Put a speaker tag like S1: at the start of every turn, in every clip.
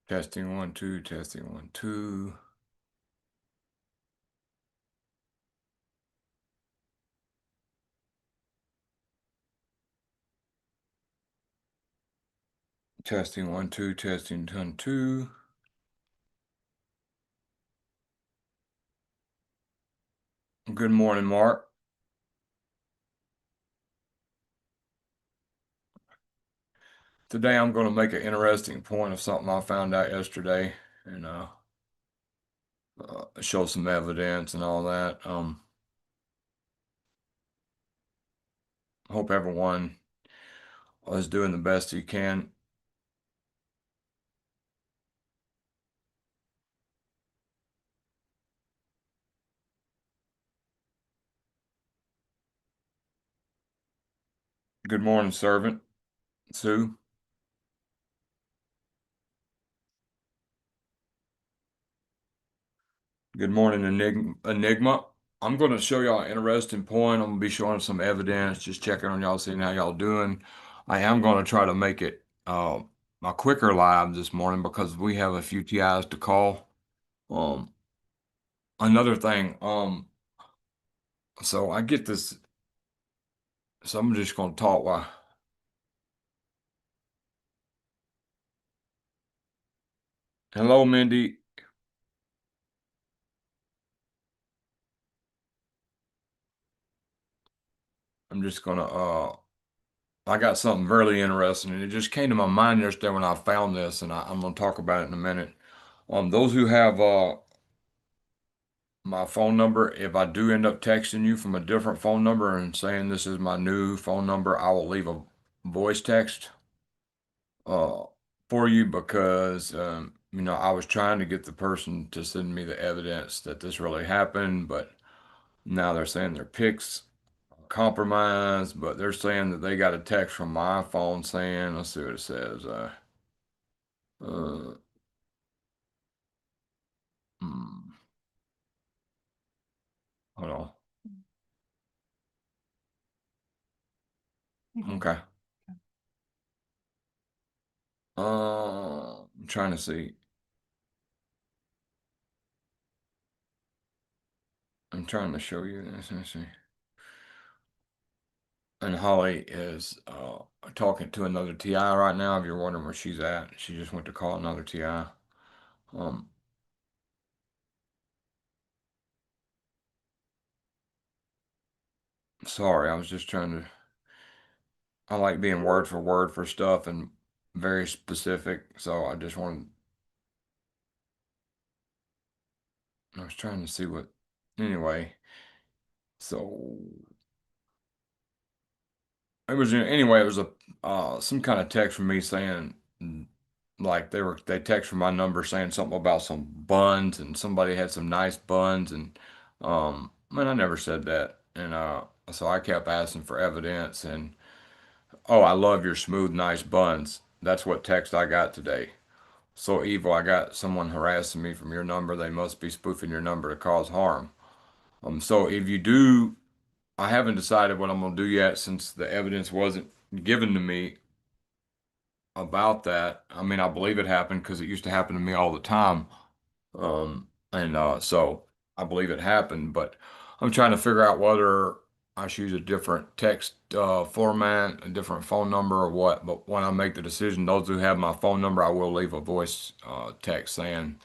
S1: Testing 1 2, testing 1 2. Testing 1 2, testing 1 2. Good morning, Mark. Today I'm going to make an interesting point of something I found out yesterday and show some evidence and all that. Hope everyone is doing the best he can. Good morning, servant Sue. Good morning, Enigma. I'm going to show y'all an interesting point. I'm going to be showing some evidence, just checking on y'all, seeing how y'all doing. I am going to try to make it a quicker live this morning because we have a few TIs to call. Another thing, so I get this, so I'm just going to talk while. Hello, Mindy. I'm just going to, I got something really interesting, and it just came to my mind yesterday when I found this, and I'm going to talk about it in a minute. Those who have my phone number, if I do end up texting you from a different phone number and saying this is my new phone number, I will leave a voice text uh for you because I was trying to get the person to send me the evidence that this really happened, but now they're saying their pics are compromised, but they're saying that they got a text from my phone saying, let's see what it says. Uh, hmm, hold on. Okay. I'm trying to see. I'm trying to show you this. Let me see. And Holly is talking to another TI right now. If you're wondering where she's at, she just went to call another TI. Um, Sorry, I was just trying to. I like being word for stuff and very specific. So I just wanted. I was trying to see what. Anyway, so it was anyway. It was a some kind of text from me saying like they text from my number saying something about some buns and somebody had some nice buns and man, I never said that. And so I kept asking for evidence and oh, I love your smooth, nice buns. That's what text I got today. So evil, I got someone harassing me from your number. They must be spoofing your number to cause harm. So if you do, I haven't decided what I'm gonna do yet since the evidence wasn't given to me about that. I mean, I believe it happened because it used to happen to me all the time. And so I believe it happened, but I'm trying to figure out whether I should use a different text format, a different phone number, or what. But when I make the decision, those who have my phone number, I will leave a voice text saying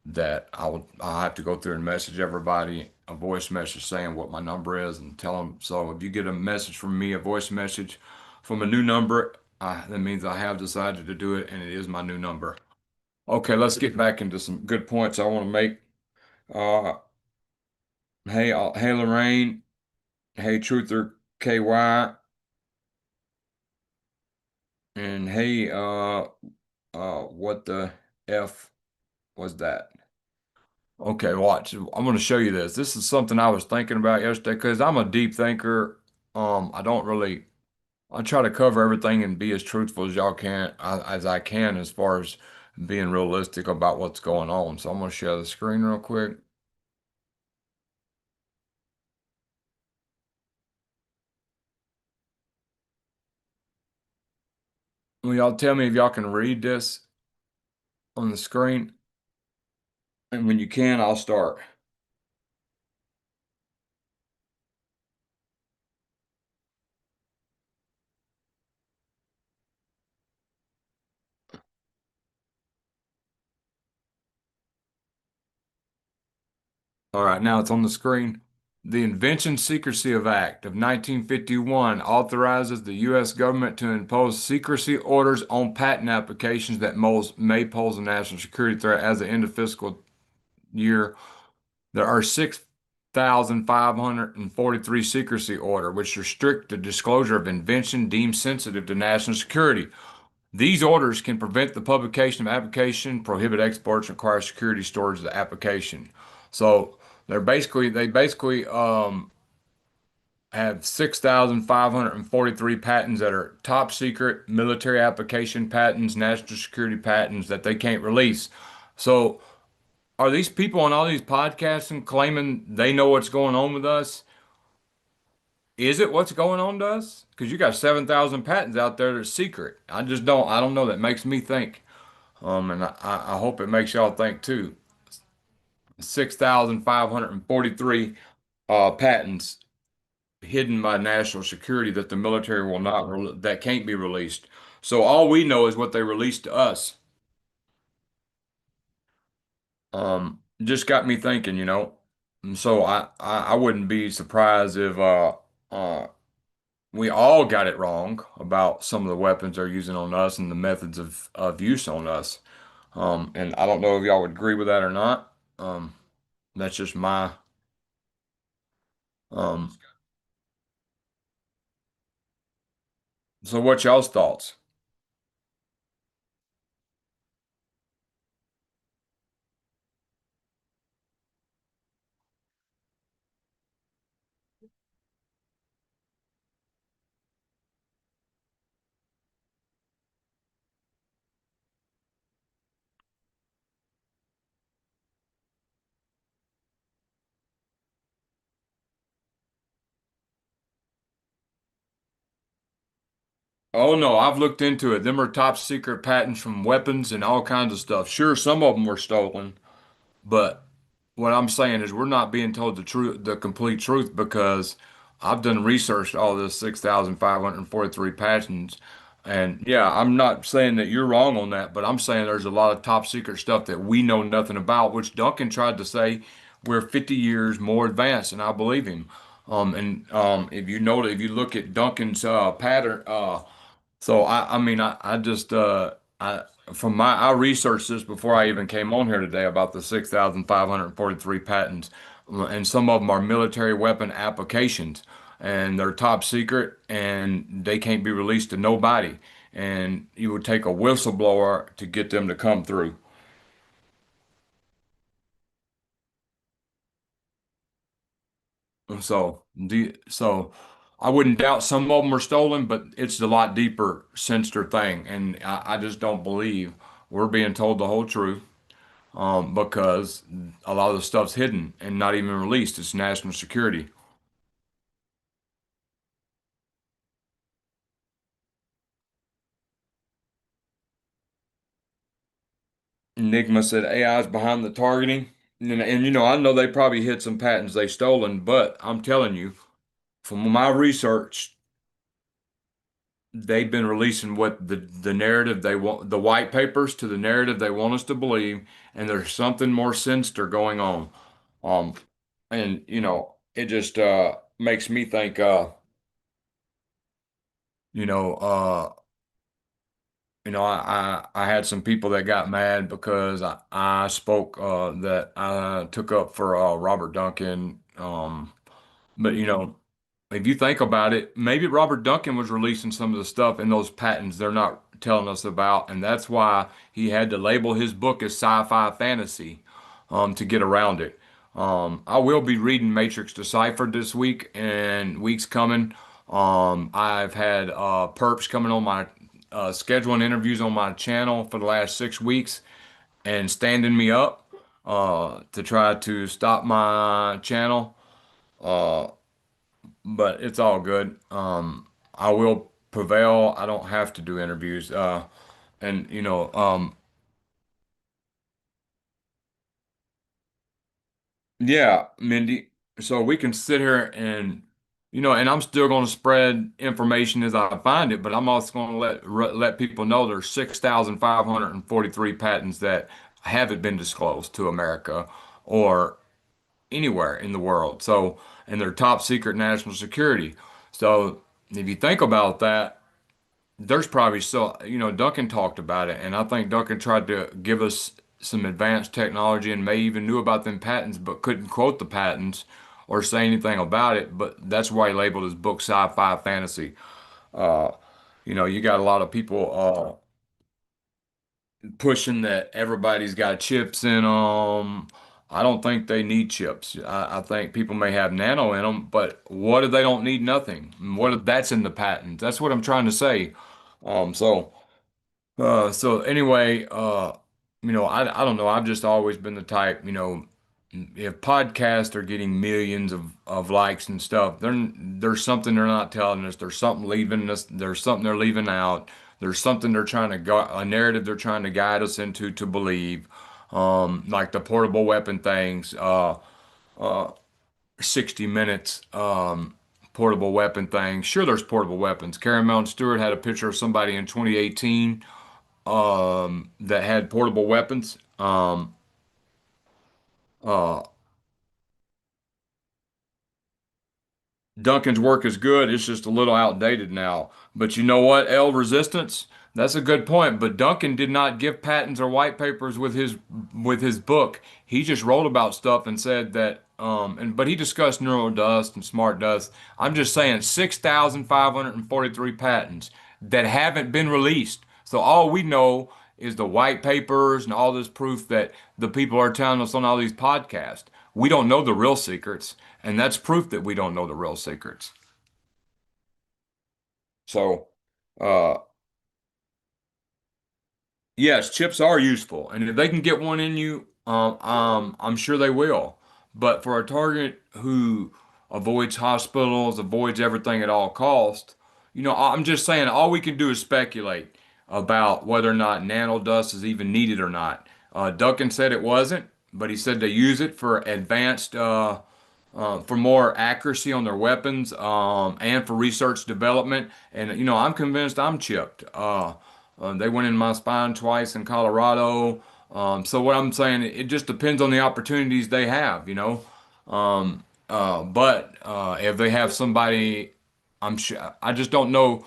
S1: that I'll have to go through and message everybody a voice message saying what my number is and tell them. So if you get a message from me, a voice message from a new number, that means I have decided to do it and it is my new number. Okay, let's get back into some good points I want to make. Uh, hey Lorraine. Hey Truther KY. And hey, what the F was that? Okay, watch. I'm going to show you this. This is something I was thinking about yesterday because I'm a deep thinker. I don't really, I try to cover everything and be as truthful as y'all can, as I can, as far as being realistic about what's going on. So I'm going to share the screen real quick. Will y'all tell me if y'all can read this? on the screen. And when you can, I'll start. All right, now it's on the screen. The Invention Secrecy of Act of 1951 authorizes the U.S. government to impose secrecy orders on patent applications that may pose a national security threat. As the end of fiscal year, there are 6,543 secrecy order, which restrict the disclosure of invention deemed sensitive to national security. These orders can prevent the publication of application, prohibit exports, require security storage of the application. So they basically have 6,543 patents that are top secret military application patents, national security patents that they can't release. So are these people on all these podcasts and claiming they know what's going on with us? Is it what's going on to us? Because you got 7,000 patents out there that's secret. I don't know. That makes me think. And I hope it makes y'all think too. 6,543 patents hidden by national security that the military will not, that can't be released. So all we know is what they released to us. Just got me thinking, you know. And so I wouldn't be surprised if uh, we all got it wrong about some of the weapons they're using on us and the methods of use on us. And I don't know if y'all would agree with that or not. That's just my um so what y'all's thoughts? Oh no, I've looked into it. Them are top secret patents from weapons and all kinds of stuff. Sure, some of them were stolen, but what I'm saying is we're not being told the truth, the complete truth, because I've done research all this 6,543 patents. And yeah, I'm not saying that you're wrong on that, but I'm saying there's a lot of top secret stuff that we know nothing about, which Duncan tried to say we're 50 years more advanced, and I believe him. If you know, if you look at Duncan's pattern, so I mean I just I from my I researched this before I even came on here today about the 6,543 patents, and some of them are military weapon applications, and they're top secret and they can't be released to nobody. And you would take a whistleblower to get them to come through. So I wouldn't doubt some of them are stolen, but it's a lot deeper, sinister thing, and I just don't believe we're being told the whole truth. Because a lot of the stuff's hidden and not even released. It's national security. Enigma said AI is behind the targeting. And you know, I know they probably hid some patents they stolen, but I'm telling you, from my research, they've been releasing what the narrative they want, the white papers to the narrative they want us to believe, and there's something more sinister going on. Um, and you know, it just makes me think you know, I had some people that got mad because I spoke that I took up for Robert Duncan. But you know, if you think about it, maybe Robert Duncan was releasing some of the stuff in those patents they're not telling us about, and that's why he had to label his book as sci-fi fantasy to get around it. I will be reading Matrix Deciphered this week and weeks coming. I've had perps coming on my scheduling interviews on my channel for the last 6 weeks and standing me up to try to stop my channel. Uh, but it's all good. I will prevail. I don't have to do interviews. And you know, Yeah, Mindy. So we can sit here and, and I'm still going to spread information as I find it, but I'm also going to let people know there's 6,543 patents that haven't been disclosed to America or anywhere in the world. So, and they're top secret national security. So, if you think about that, there's probably still, Duncan talked about it, and I think Duncan tried to give us some advanced technology and may even knew about them patents, but couldn't quote the patents or say anything about it. But that's why he labeled his book sci-fi fantasy. Uh, you got a lot of people pushing that everybody's got chips in them. I don't think they need chips. I think people may have nano in them, but what if they don't need nothing? What if that's in the patent? That's what I'm trying to say. So. So anyway, I don't know. I've just always been the type, if podcasts are getting millions of likes and stuff, there's something they're not telling us. There's something leaving us. There's something they're leaving out. There's something they're trying to go, a narrative they're trying to guide us into to believe. Like the portable weapon things, 60 Minutes, portable weapon thing. Sure, there's portable weapons. Karen Mountain Stewart had a picture of somebody in 2018 that had portable weapons. Uh, Duncan's work is good. It's just a little outdated now. But you know what, L Resistance? That's a good point. But Duncan did not give patents or white papers with his book. He just wrote about stuff and said that but he discussed neural dust and smart dust. I'm just saying 6,543 patents that haven't been released. So all we know is the white papers and all this proof that the people are telling us on all these podcasts. We don't know the real secrets, and that's proof that we don't know the real secrets. So, uh, yes, chips are useful, and if they can get one in you, I'm sure they will. But for a target who avoids hospitals, avoids everything at all cost, I'm just saying all we can do is speculate about whether or not nanodust is even needed or not. Duncan said it wasn't, but he said they use it for advanced for more accuracy on their weapons and for research development. And I'm convinced I'm chipped. They went in my spine twice in Colorado. So what I'm saying, it just depends on the opportunities they have. But if they have somebody, I'm sure. I just don't know.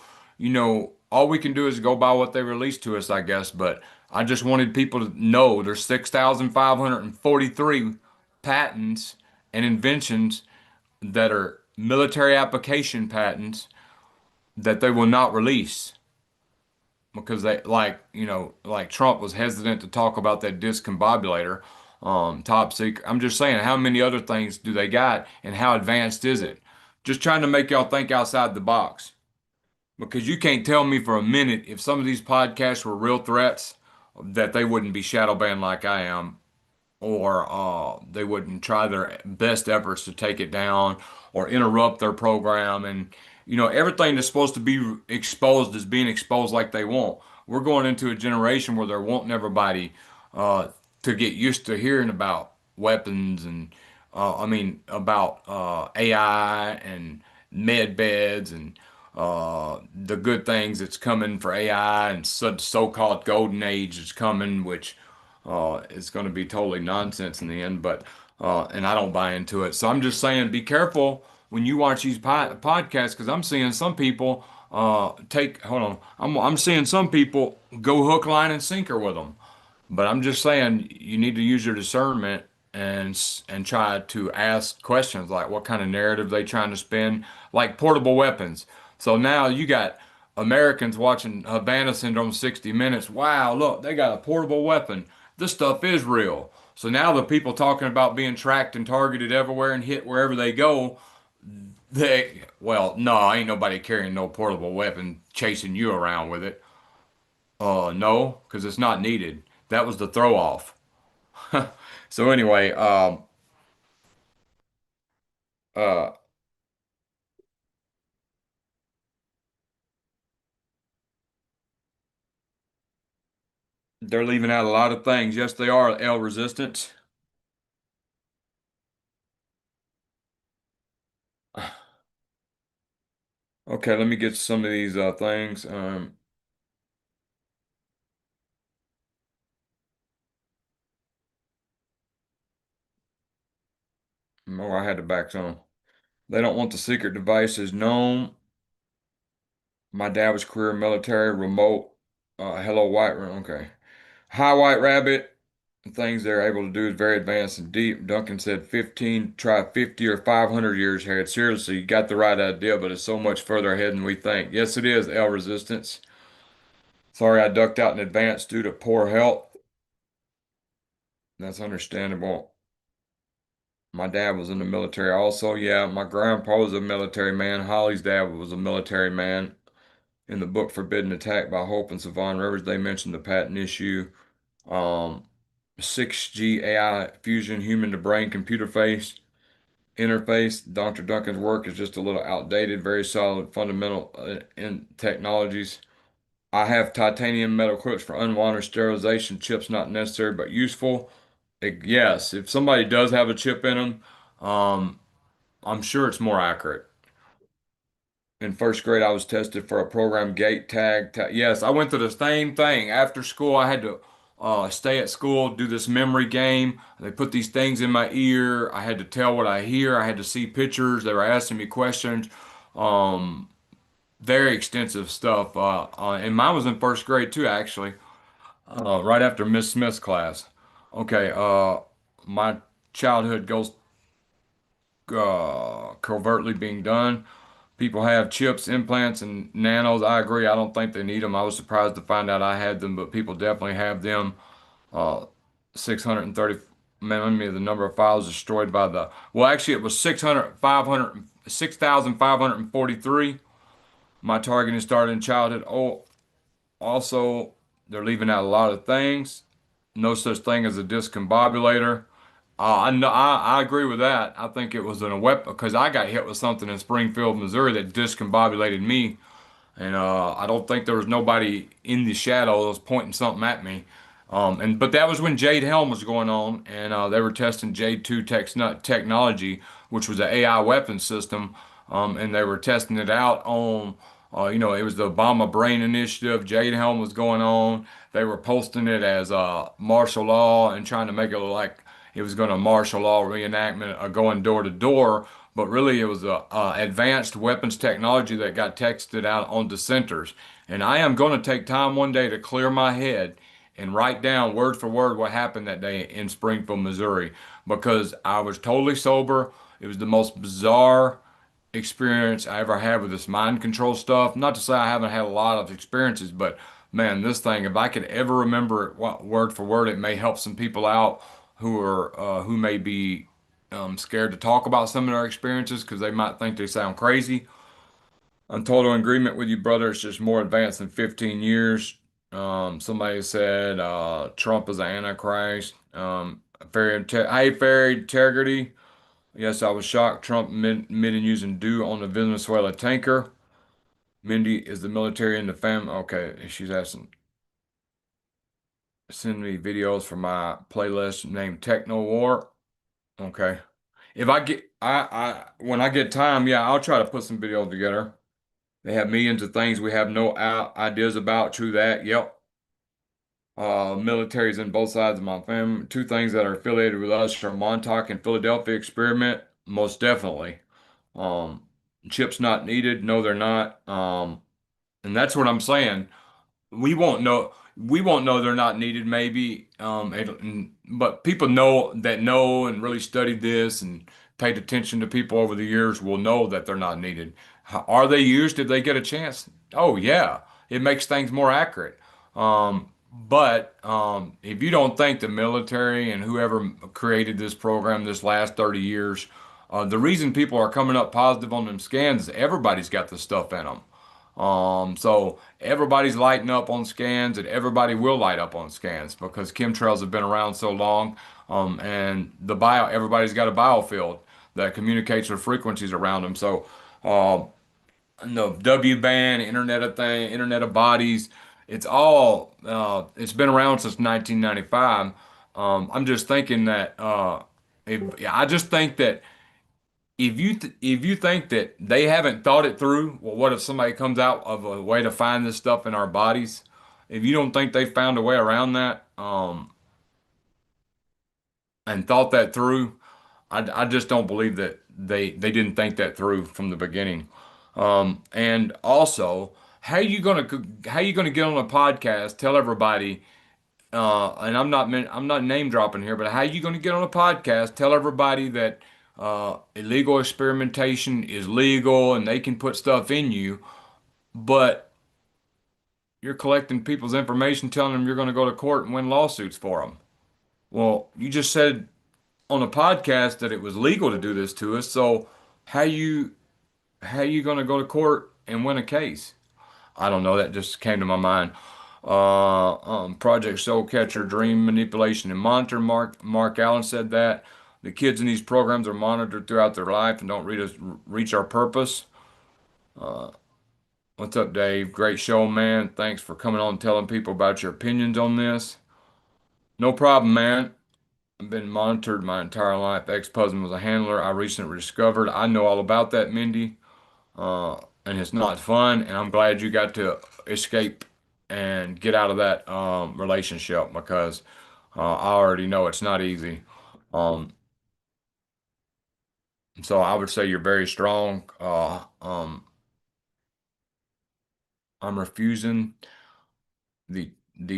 S1: All we can do is go by what they released to us, I guess. But I just wanted people to know there's 6,543 patents and inventions that are military application patents that they will not release because they like Trump was hesitant to talk about that discombobulator, top secret. I'm just saying, how many other things do they got and how advanced is it? Just trying to make y'all think outside the box because you can't tell me for a minute if some of these podcasts were real threats that they wouldn't be shadow banned like I am or they wouldn't try their best efforts to take it down or interrupt their program. And, everything that's supposed to be exposed is being exposed like they want. We're going into a generation where they're wanting everybody uh, to get used to hearing about weapons and, about AI and med beds and the good things that's coming for AI and so-called golden age is coming, which it's going to be totally nonsense in the end, but and I don't buy into it. So I'm just saying, be careful when you watch these podcasts because I'm seeing some people hold on, I'm seeing some people go hook, line, and sinker with them. But I'm just saying you need to use your discernment and try to ask questions like what kind of narrative they trying to spin, like portable weapons. So now you got Americans watching Havana Syndrome 60 Minutes. Wow, look, they got a portable weapon. This stuff is real. So now the people talking about being tracked and targeted everywhere and hit wherever they go, well, no, ain't nobody carrying no portable weapon chasing you around with it. No, because it's not needed. That was the throw off. So anyway, uh, they're leaving out a lot of things. Yes, they are L resistance. Okay, let me get some of these things. Oh, I had to back some. They don't want the secret devices known. My dad was career military, remote. Hello, White Room. Okay. Hi, White Rabbit. The things they're able to do is very advanced and deep. Duncan said 15, try 50 or 500 years ahead. Seriously, you got the right idea, but it's so much further ahead than we think. Yes, it is, L resistance. Sorry, I ducked out in advance due to poor health. That's understandable. My dad was in the military also. Yeah, my grandpa was a military man. Holly's dad was a military man. In the book Forbidden Attack by Hope and Savon Rivers, they mentioned the patent issue. Um, 6G AI fusion, human to brain computer face interface. Dr. Duncan's work is just a little outdated, very solid fundamental in technologies. I have titanium metal clips for unwanted sterilization. Chips not necessary but useful. Yes, if somebody does have a chip in them, um, I'm sure it's more accurate. In first grade, I was tested for a program gate tag. Yes, I went through the same thing. After school, I had to stay at school, do this memory game. They put these things in my ear. I had to tell what I hear. I had to see pictures. They were asking me questions. Um, Very extensive stuff. And mine was in first grade too, actually, right after Miss Smith's class. Okay, my childhood goes covertly being done. People have chips, implants, and nanos. I agree. I don't think they need them. I was surprised to find out I had them, but people definitely have them. Uh, 630, man, the number of files destroyed by the, well, actually, it was 600, 500, 6,543. My targeting started in childhood. Oh, also, they're leaving out a lot of things. No such thing as a discombobulator. I know, I agree with that. I think it was in a weapon because I got hit with something in Springfield, Missouri that discombobulated me. And I don't think there was nobody in the shadows pointing something at me. But that was when Jade Helm was going on, and they were testing Jade 2 technology, which was an AI weapon system, and they were testing it out on, it was the Obama Brain Initiative. Jade Helm was going on. They were posting it as martial law and trying to make it look like it was going to martial law reenactment, going door to door, but really it was a advanced weapons technology that got texted out on dissenters. And I am going to take time one day to clear my head and write down word for word what happened that day in Springfield, Missouri, because I was totally sober. It was the most bizarre experience I ever had with this mind control stuff. Not to say I haven't had a lot of experiences, but man, this thing, if I could ever remember it word for word, it may help some people out who may be scared to talk about some of their experiences because they might think they sound crazy. I'm total agreement with you, brother. It's just more advanced than 15 years. Somebody said Trump is an antichrist. Hey, Fairy Integrity. Yes, I was shocked. Trump admitted using do on the Venezuela tanker. Mindy, is the military in the family? Okay, she's asking. Send me videos for my playlist named Techno War. Okay. If I get, when I get time, yeah, I'll try to put some videos together. They have millions of things we have no ideas about. True that. Yep. Militaries in both sides of my family. Two things that are affiliated with us are Montauk and Philadelphia experiment. Most definitely. Um, Chips not needed. No, they're not. And that's what I'm saying. We won't know they're not needed maybe but people know and really studied this and paid attention to people over the years will know that they're not needed. Are they used? Did they get a chance? Oh yeah, it makes things more accurate. But if you don't think the military and whoever created this program this last 30 years, the reason people are coming up positive on them scans is everybody's got the stuff in them. So everybody's lighting up on scans, and everybody will light up on scans because chemtrails have been around so long. And everybody's got a biofield that communicates with frequencies around them. So, uh, no W-band, Internet of Bodies, it's been around since 1995. I'm just thinking that, yeah, I just think that if you think that they haven't thought it through, well, what if somebody comes out of a way to find this stuff in our bodies? If you don't think they found a way around that, and thought that through, I just don't believe that they didn't think that through from the beginning. And also, how you gonna get on a podcast, tell everybody, and I'm not name dropping here, but how you gonna get on a podcast, tell everybody that illegal experimentation is legal and they can put stuff in you, but you're collecting people's information, telling them you're gonna go to court and win lawsuits for them. Well, you just said on a podcast that it was legal to do this to us. So how you how you going to go to court and win a case? I don't know. That just came to my mind. Project Soul Catcher, Dream Manipulation and Monitor. Mark Allen said that the kids in these programs are monitored throughout their life and don't reach our purpose. What's up, Dave? Great show, man. Thanks for coming on and telling people about your opinions on this. No problem, man. I've been monitored my entire life. Ex-husband was a handler. I recently discovered. I know all about that, Mindy. And it's not fun. And I'm glad you got to escape and get out of that relationship because I already know it's not easy. Um, so I would say you're very strong. I'm refusing the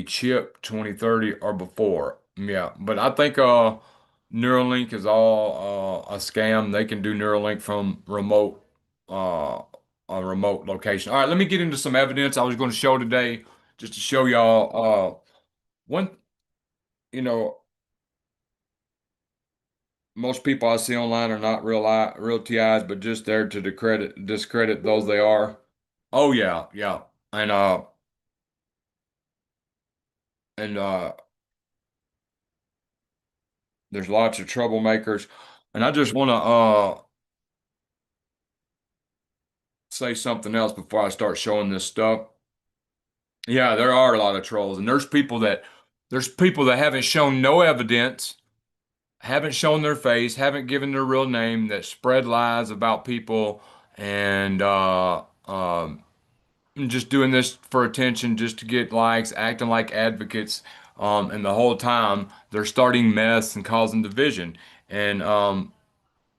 S1: chip 2030 or before. Yeah, but I think Neuralink is all a scam. They can do Neuralink from uh a remote location. All right, let me get into some evidence I was going to show today just to show y'all one, you know, most people I see online are not real TIs, but just there to discredit those they are. Oh yeah, yeah. And and there's lots of troublemakers. And I just want to say something else before I start showing this stuff. Yeah, there are a lot of trolls, and there's people that haven't shown no evidence, haven't shown their face, haven't given their real name, that spread lies about people and just doing this for attention, just to get likes, acting like advocates, and the whole time they're starting mess and causing division. And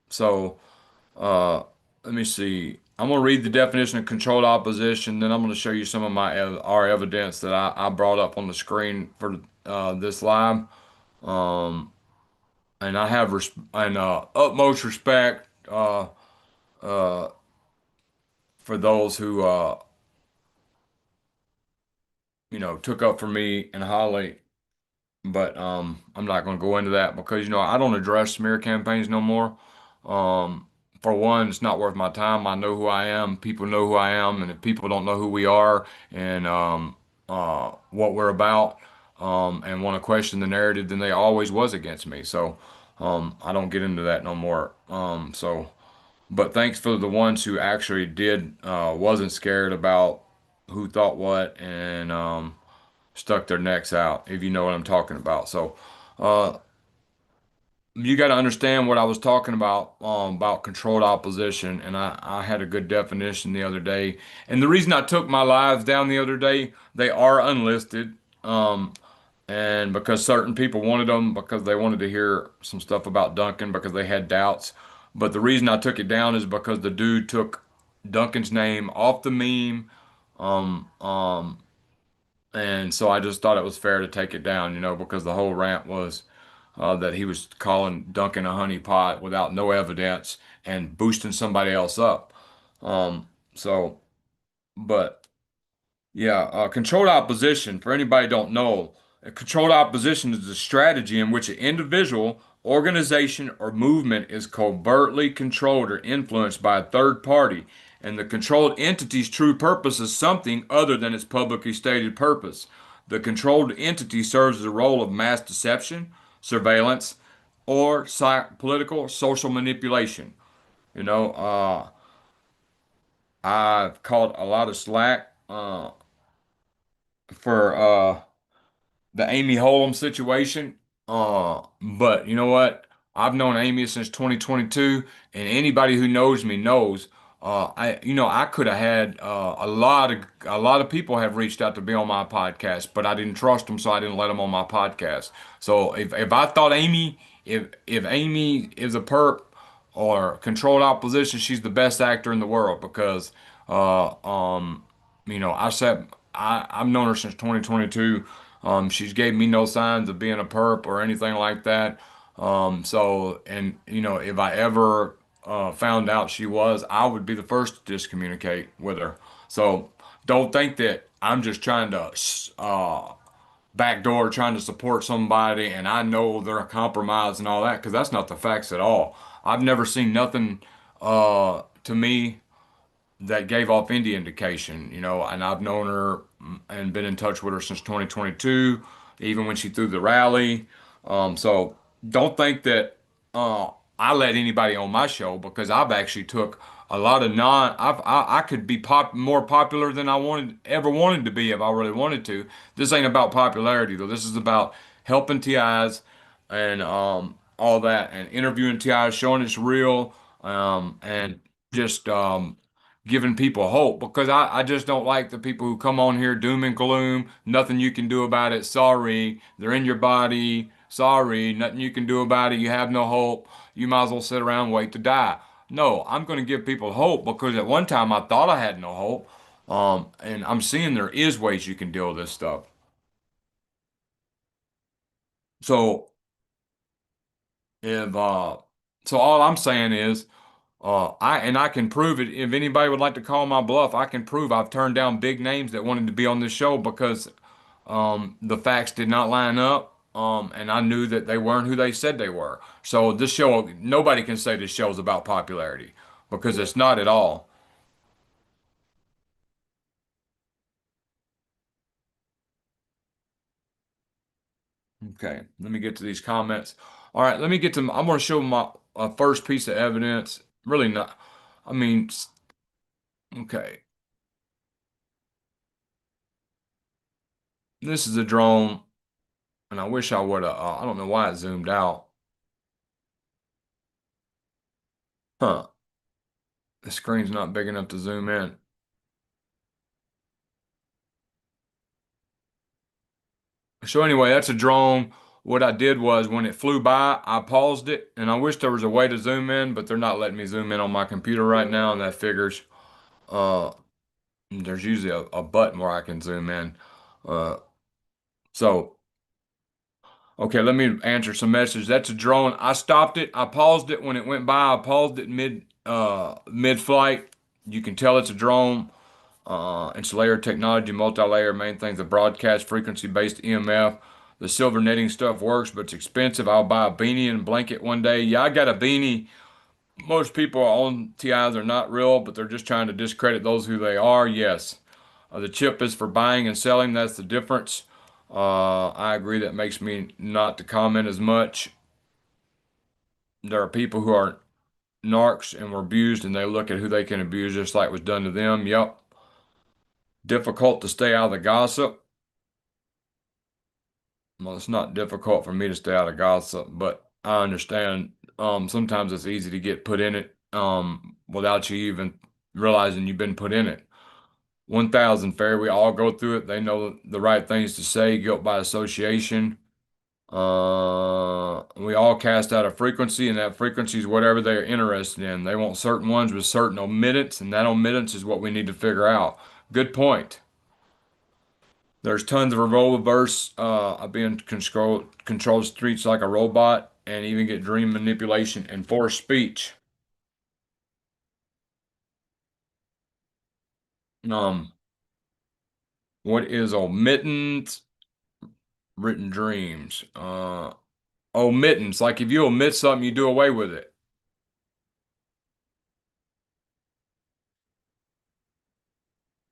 S1: so. Uh, Let me see. I'm going to read the definition of controlled opposition, then I'm going to show you some of our evidence that I brought up on the screen for this live. Um, and I have utmost respect uh, for those who took up for me and Holly. But I'm not going to go into that because I don't address smear campaigns no more. Um, for one, it's not worth my time. I know who I am. People know who I am, and if people don't know who we are and what we're about, and want to question the narrative, then they always was against me. So I don't get into that no more. But thanks for the ones who actually did wasn't scared about who thought what and stuck their necks out, if you know what I'm talking about. So, uh, you got to understand what I was talking about controlled opposition, and I had a good definition the other day. And the reason I took my lives down the other day, they are unlisted, and because certain people wanted them because they wanted to hear some stuff about Duncan because they had doubts. But the reason I took it down is because the dude took Duncan's name off the meme. Um, um, and so I just thought it was fair to take it down, because the whole rant was that he was calling Duncan a honeypot without no evidence and boosting somebody else up. Um, so, but yeah, controlled opposition, for anybody who don't know, a controlled opposition is a strategy in which an individual, organization, or movement is covertly controlled or influenced by a third party, and the controlled entity's true purpose is something other than its publicly stated purpose. The controlled entity serves the role of mass deception, surveillance, or political or social manipulation. You know, I've caught a lot of slack for the Amy Holmes situation. But you know what? I've known Amy since 2022, and anybody who knows me knows. I could have had a lot of people have reached out to be on my podcast, but I didn't trust them, so I didn't let them on my podcast. So if I thought if Amy is a perp or controlled opposition, she's the best actor in the world because uh, um, I've known her since 2022. She's gave me no signs of being a perp or anything like that. And if I ever found out she was, I would be the first to discommunicate with her. So don't think that I'm just trying to backdoor trying to support somebody and I know they're a compromise and all that because that's not the facts at all. I've never seen nothing to me that gave off any indication, and I've known her and been in touch with her since 2022, even when she threw the rally. So don't think that uh, I let anybody on my show because I've actually took a lot of I could be more popular than I ever wanted to be if I really wanted to. This ain't about popularity though. This is about helping TIs and all that and interviewing TIs, showing it's real, and just giving people hope because I just don't like the people who come on here doom and gloom, nothing you can do about it. Sorry, they're in your body. Sorry, nothing you can do about it. You have no hope. You might as well sit around and wait to die. No, I'm going to give people hope because at one time I thought I had no hope. And I'm seeing there is ways you can deal with this stuff. So if so all I'm saying is I can prove it. If anybody would like to call my bluff, I can prove I've turned down big names that wanted to be on this show because the facts did not line up. And I knew that they weren't who they said they were. So this show, nobody can say this show's about popularity because it's not at all. Okay, let me get to these comments. All right, let me get to. I'm going to show my first piece of evidence. Really not. I mean, okay, this is a drone, and I wish I would have. I don't know why it zoomed out. Huh? The screen's not big enough to zoom in. So anyway, that's a drone. What I did was when it flew by, I paused it, and I wish there was a way to zoom in, but they're not letting me zoom in on my computer right now, and that figures uh there's usually a button where I can zoom in. Uh so okay, let me answer some messages. That's a drone. I stopped it. I paused it when it went by. I paused it mid flight. You can tell it's a drone. It's layer technology, multi-layer. Main thing's the broadcast frequency-based EMF. The silver netting stuff works, but it's expensive. I'll buy a beanie and blanket one day. Yeah, I got a beanie. Most people on TIs are not real, but they're just trying to discredit those who they are. Yes. The chip is for buying and selling. That's the difference. I agree that makes me not to comment as much. There are people who are narcs and were abused, and they look at who they can abuse just like was done to them. Yep. Difficult to stay out of the gossip. Well, it's not difficult for me to stay out of gossip, but I understand sometimes it's easy to get put in it without you even realizing you've been put in it. 1000 fair, we all go through it. They know the right things to say, guilt by association. We all cast out a frequency, and that frequency is whatever they're interested in. They want certain ones with certain omittance, and that omittance is what we need to figure out. Good point. There's tons of revolververse. I've been control streets like a robot, and even get dream manipulation and forced speech. Um, what is omittance? Written dreams. Omittance. Like if you omit something, you do away with it.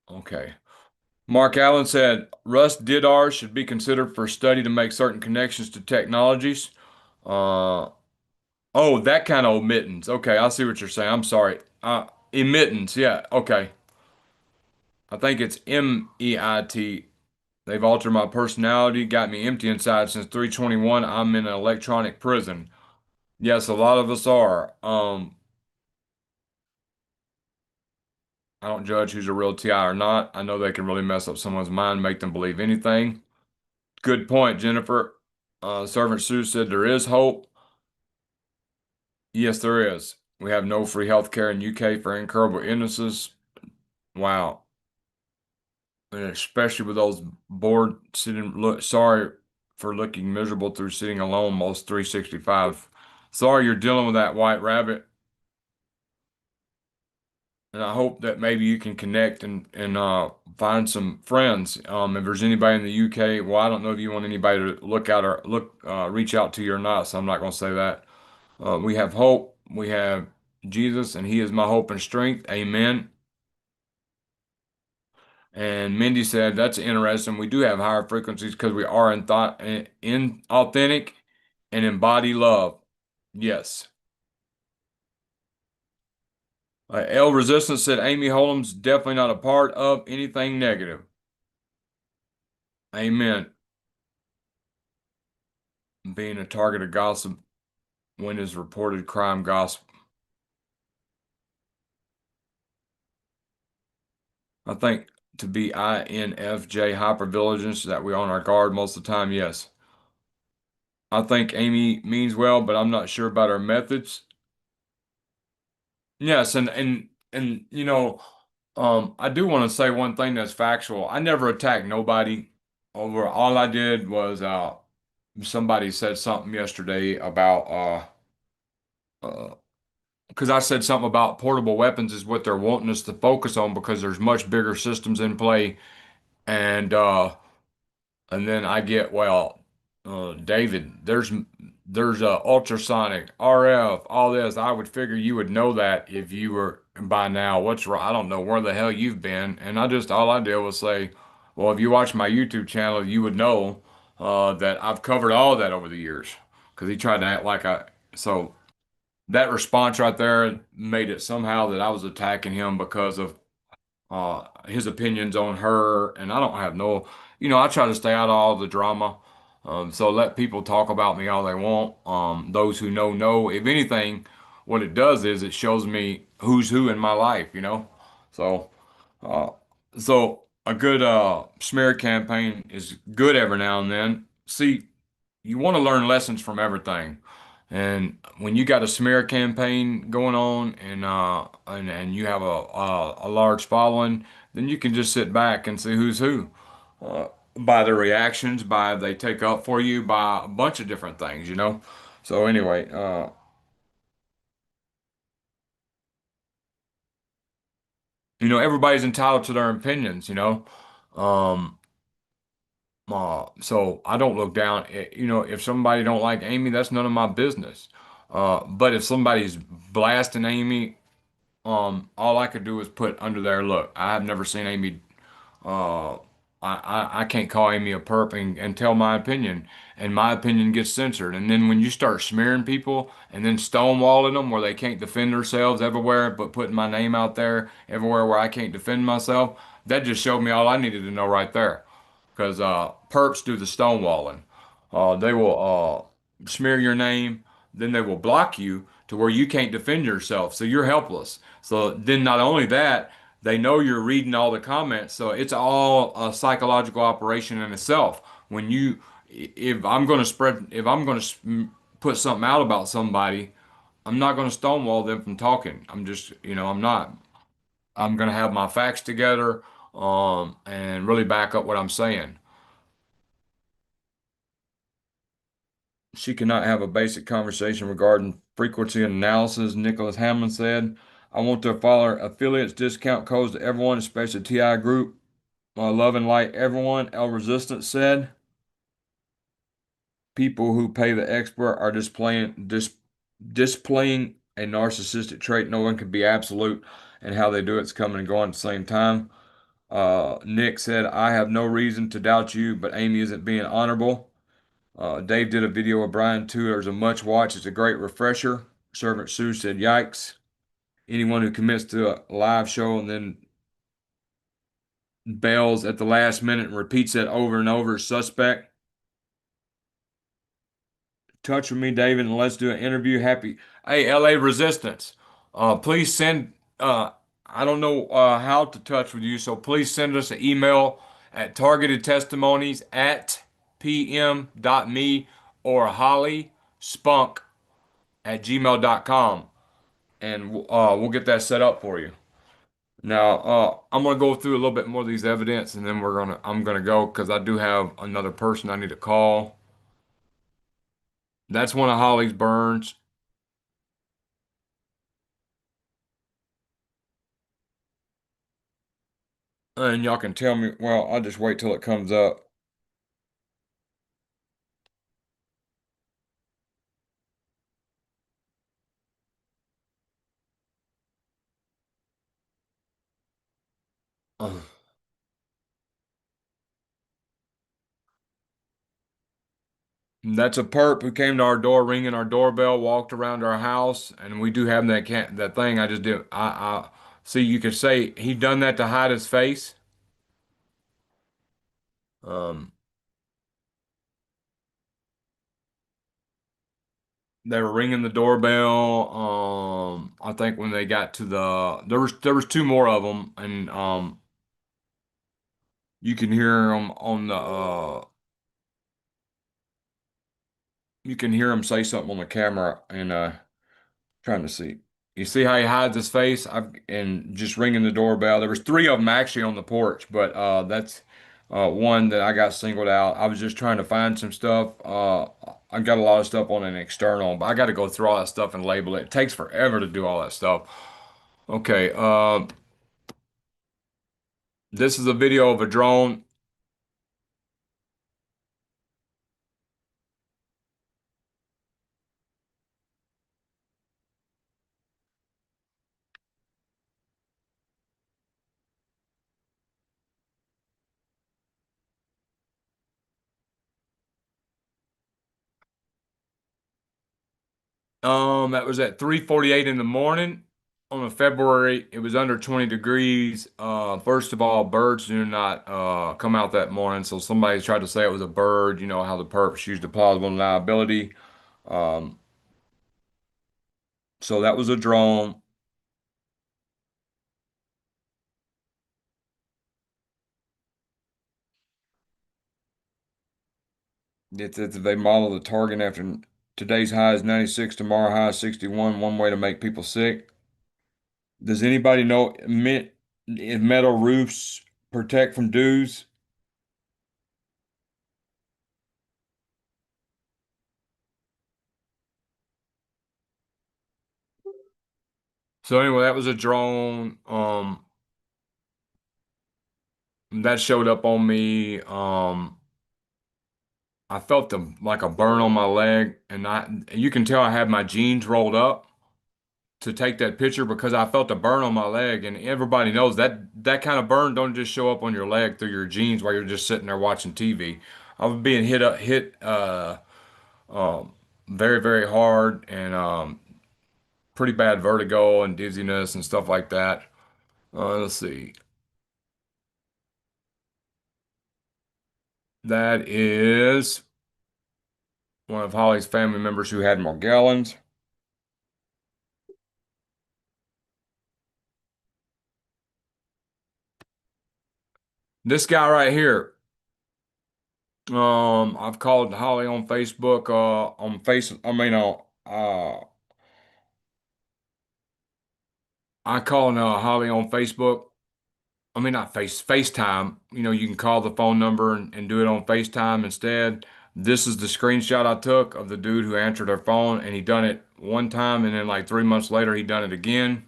S1: Okay. Mark Allen said Russ Didar should be considered for study to make certain connections to technologies. Uh, oh, that kind of omittance. Okay, I see what you're saying. I'm sorry. Emittance. Yeah. Okay. I think it's MEIT. They've altered my personality, got me empty inside since 321. I'm in an electronic prison. Yes, a lot of us are. I don't judge who's a real TI or not. I know they can really mess up someone's mind, make them believe anything. Good point, Jennifer. Servant Sue said there is hope. Yes, there is. We have no free health care in UK for incurable illnesses. Wow. And especially with those bored sitting, look, sorry for looking miserable through sitting alone most 365. Sorry you're dealing with that, White Rabbit. And I hope that maybe you can connect and find some friends. If there's anybody in the UK, well, I don't know if you want anybody to look out or reach out to you or not, so I'm not going to say that. We have hope. We have Jesus, and He is my hope and strength. Amen. And Mindy said, that's interesting. We do have higher frequencies because we are in thought, in authentic and embody love. Yes. L Resistance said, Amy Holmes definitely not a part of anything negative. Amen. Being a target of gossip when is reported crime gossip. I think to be INFJ hypervigilance that we on our guard most of the time, yes. I think Amy means well, but I'm not sure about her methods. Yes, and I do want to say one thing that's factual. I never attacked nobody over all I did was somebody said something yesterday about because I said something about portable weapons is what they're wanting us to focus on because there's much bigger systems in play and and then I get, well, David, there's ultrasonic, RF, all this. I would figure you would know that if you were by now. What's wrong? I don't know where the hell you've been. And all I did was say, well, if you watch my YouTube channel, you would know that I've covered all that over the years. Because he tried to act like so that response right there made it somehow that I was attacking him because of his opinions on her, and I don't have no, I try to stay out of all the drama. So let people talk about me all they want. Those who know. If anything, what it does is it shows me who's who in my life. So, uh, so a good smear campaign is good every now and then. See, you want to learn lessons from everything. And when you got a smear campaign going on and you have a large following, then you can just sit back and see who's who by the reactions, by they take up for you, by a bunch of different things. So anyway, everybody's entitled to their opinions. Um, so I don't look down. If somebody don't like Amy, that's none of my business. But if somebody's blasting Amy, all I could do is put under there, look, I have never seen Amy. Uh, I can't call Amy a perp and tell my opinion, and my opinion gets censored. And then when you start smearing people and then stonewalling them where they can't defend themselves everywhere, but putting my name out there everywhere where I can't defend myself, that just showed me all I needed to know right there. Because perps do the stonewalling. They will smear your name, then they will block you to where you can't defend yourself. So you're helpless. So then not only that, they know you're reading all the comments. So it's all a psychological operation in itself. If I'm going to put something out about somebody, I'm not going to stonewall them from talking. I'm just, I'm not. I'm going to have my facts together, and really back up what I'm saying. She cannot have a basic conversation regarding frequency and analysis, Nicholas Hammond said. I want to follow affiliates discount codes to everyone, especially TI group. Love and light everyone, L Resistance said. People who pay the expert are displaying a narcissistic trait. No one can be absolute, and how they do it's coming and going at the same time. Nick said, I have no reason to doubt you, but Amy isn't being honorable. Dave did a video of Brian too. There's a much watch. It's a great refresher. Servant Sue said, yikes. Anyone who commits to a live show and then bails at the last minute and repeats it over and over is suspect. touch with me, David, and let's do an interview. Happy, hey, LA Resistance. Please send. I don't know how to touch with you, so please send us an email at targetedtestimonies at pm.me or hollyspunk@gmail.com, and we'll get that set up for you. Now, I'm gonna go through a little bit more of these evidence, and then I'm gonna go because I do have another person I need to call. That's one of Holly's burns. And y'all can tell me, well, I'll just wait till it comes up. Uh, That's a perp who came to our door, ringing our doorbell, walked around our house, and we do have that thing. I just did. I see. You could say he done that to hide his face. Um, they were ringing the doorbell. I think when they got to there was two more of them, and you can hear them on the you can hear him say something on the camera, and trying to see. You see how he hides his face? And just ringing the doorbell. There was three of them actually on the porch, but that's one that I got singled out. I was just trying to find some stuff. I got a lot of stuff on an external, but I got to go through all that stuff and label it. It takes forever to do all that stuff. Okay, this is a video of a drone. That was at 3:48 in the morning on a February. It was under 20 degrees. First of all, birds do not come out that morning. So somebody tried to say it was a bird. You know how the perps used the plausible deniability. Um, so that was a drone. They model the target after today's high is 96, tomorrow high is 61. One way to make people sick. Does anybody know if metal roofs protect from dews? So anyway, that was a drone. That showed up on me. I felt like a burn on my leg, and you can tell I had my jeans rolled up to take that picture because I felt a burn on my leg, and everybody knows that kind of burn don't just show up on your leg through your jeans while you're just sitting there watching TV. I was being hit um, very, very hard, and pretty bad vertigo and dizziness and stuff like that. Let's see. That is one of Holly's family members who had Morgellons. This guy right here, I've called Holly on Facebook, I called Holly on Facebook. I mean, not FaceTime. You know, you can call the phone number and do it on FaceTime instead. This is the screenshot I took of the dude who answered her phone, and he done it one time, and then like 3 months later, he done it again.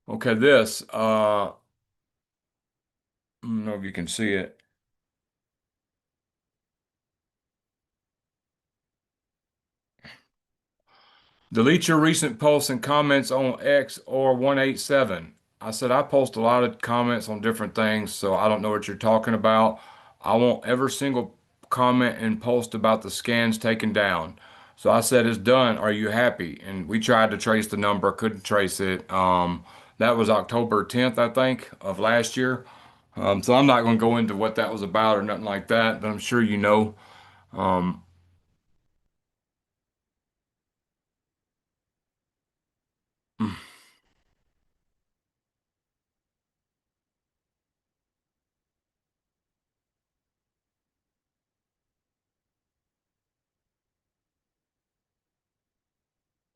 S1: Okay, I don't know if you can see it. Delete your recent posts and comments on X or 187. I said I post a lot of comments on different things, so I don't know what you're talking about. I want every single comment and post about the scans taken down. So I said, it's done. Are you happy? And we tried to trace the number, couldn't trace it. That was October 10th, I think, of last year. So I'm not going to go into what that was about or nothing like that, but I'm sure you know. Um,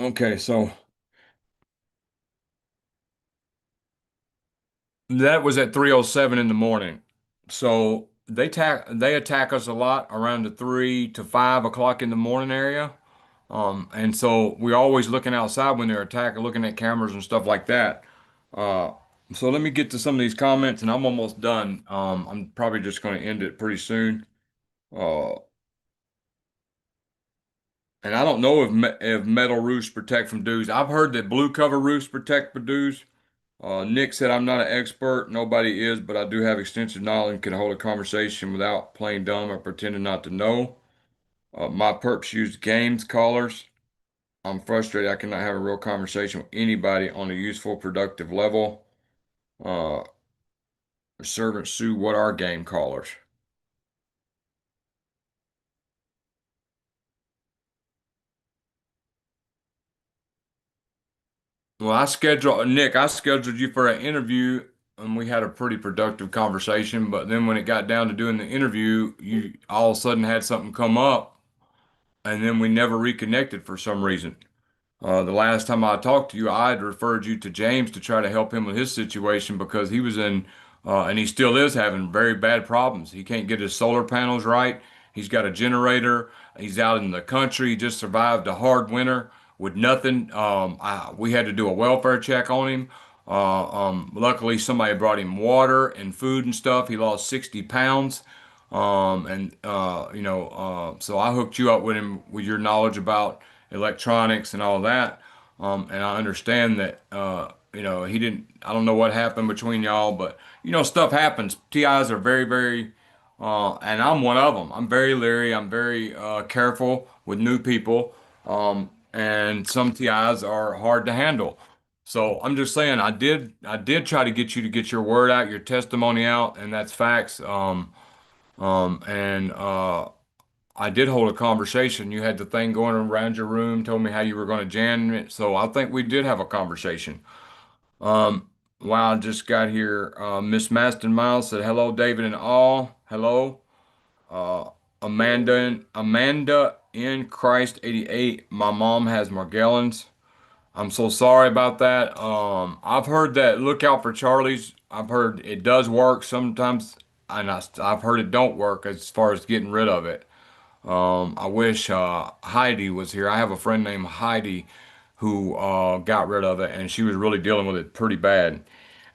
S1: okay, so that was at 3:07 in the morning. So they attack us a lot around the 3 to 5 o'clock in the morning area. And so we're always looking outside when they're attacking, looking at cameras and stuff like that. Uh, so let me get to some of these comments, and I'm almost done. I'm probably just going to end it pretty soon. Uh, and I don't know if metal roofs protect from dews. I've heard that blue cover roofs protect from dews. Nick said I'm not an expert. Nobody is, but I do have extensive knowledge and can hold a conversation without playing dumb or pretending not to know. My perps use games callers. I'm frustrated. I cannot have a real conversation with anybody on a useful, productive level. Uh, Servant Sue, what are game callers? Well, I scheduled you for an interview and we had a pretty productive conversation. But then when it got down to doing the interview, you all of a sudden had something come up and then we never reconnected for some reason. The last time I talked to you, I had referred you to James to try to help him with his situation because he was and he still is having very bad problems. He can't get his solar panels right. He's got a generator. He's out in the country. He just survived a hard winter with nothing. We had to do a welfare check on him. Luckily, somebody brought him water and food and stuff. He lost 60 pounds. So I hooked you up with him with your knowledge about electronics and all that. And I understand that, he didn't, I don't know what happened between y'all, but, stuff happens. TIs are very, very, and I'm one of them. I'm very leery. I'm very careful with new people. And some TIs are hard to handle. So I'm just saying, I did try to get your word out, your testimony out, and that's facts. And I did hold a conversation. You had the thing going around your room, told me how you were going to jam it. So I think we did have a conversation. Um, wow, I just got here. Miss Maston Miles said, hello, David and all. Hello. Uh, Amanda in Christ 88. My mom has Morgellons. I'm so sorry about that. I've heard that look out for Charlie's. I've heard it does work sometimes, and I've heard it don't work as far as getting rid of it. I wish Heidi was here. I have a friend named Heidi who got rid of it, and she was really dealing with it pretty bad.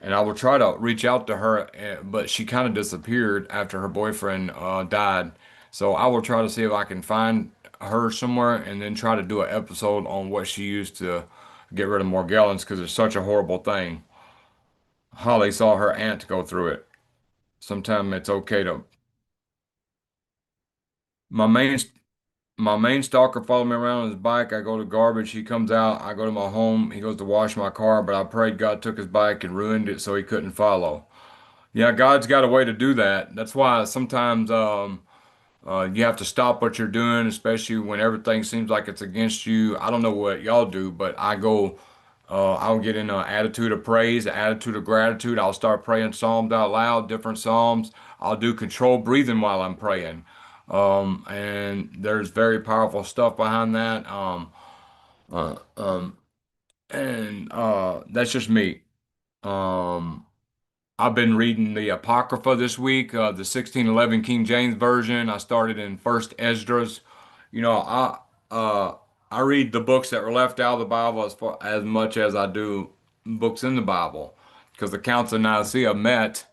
S1: And I will try to reach out to her, but she kind of disappeared after her boyfriend died. So I will try to see if I can find her somewhere and then try to do an episode on what she used to get rid of Morgellons because it's such a horrible thing. Holly saw her aunt go through it. Sometimes it's okay to. My main My main stalker followed me around on his bike. I go to garbage. He comes out. I go to my home. He goes to wash my car, but I prayed God took his bike and ruined it so he couldn't follow. Yeah, God's got a way to do that. That's why sometimes you have to stop what you're doing, especially when everything seems like it's against you. I don't know what y'all do, but I'll get in an attitude of praise, an attitude of gratitude. I'll start praying psalms out loud, different psalms. I'll do controlled breathing while I'm praying. And there's very powerful stuff behind that. Uh, um, and That's just me. Um, I've been reading the Apocrypha this week, the 1611 King James Version. I started in First Esdras. You know, uh, I read the books that were left out of the Bible as much as I do books in the Bible, because the Council of Nicaea met